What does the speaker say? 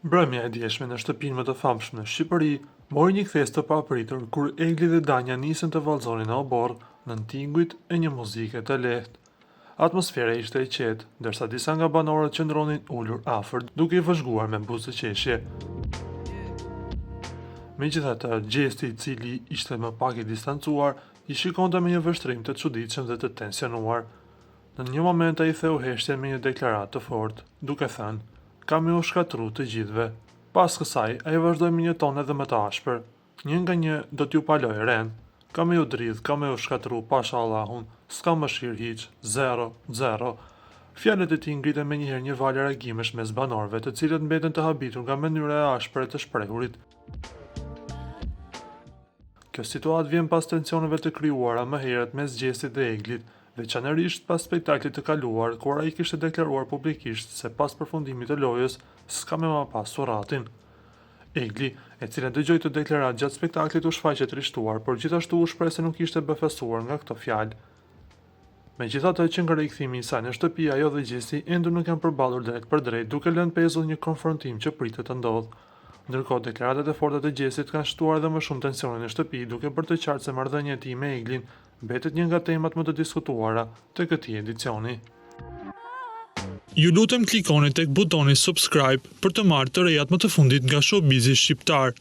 Mbrëmja e dieshme në shtëpinë më të famshme në Shqipëri mori një kthes të papritur kur Egli dhe Danja nisën të vallëzonin në oborr nën tingujt e një muzike të lehtë. Atmosfera ishte e qetë, ndërsa disa nga banorët qëndronin ulur afër duke i vëzhguar me buzë qeshje. Megjithatë, gjesti i cili ishte më pak i distancuar, i shikonte me një vështrim të çuditshëm dhe të tensionuar. Në një moment ai theu heshtjen me një deklaratë të fortë, duke thënë: "Kam u shkatru të gjithëve." Pas kësaj, ai vazhdoi me një ton edhe më të ashpër: "Një nga një do t'ju paloj ren. Kam u dridh, kam u shkatru pasha Allahun, s'ka mëshirë hiç, zero, zero." Fjalët e tij ngritën menjëherë një valë reagimesh mes banorëve, të cilët mbeten të habitur nga mënyra e ashpër e të shprehurit. Kjo situatë vjen pas tensioneve të krijuara më herët mes Gjestit dhe Eglit, veçanërisht pas spektaklit të kaluar, kur ai kishte deklaruar publikisht se pas përfundimit të lojës s'ka më pas surratin. Egli, e cila dëgjoi të deklaratë gjatë spektaklit, u shfaqe trishtuar, por gjithashtu u shpreh se nuk ishte befasuar nga këto fjalë. Megjithatë që nga rikthimi i saj në shtëpi, ajo dhe Gjesti ende nuk janë përballur drejt për drejt, duke lënë pezull një konfrontim që pritet të ndodhë. Ndërkohë, deklaratat e forta të Gjestit kanë shtuar edhe më shumë tensionin në shtëpi, duke bërë të qartë se marrëdhënia e tij me Eglin mbetet një nga temat më të diskutuara të këtij edicioni. Ju lutem klikoni tek butoni subscribe për të marrë të rejat më të fundit nga showbizi shqiptar.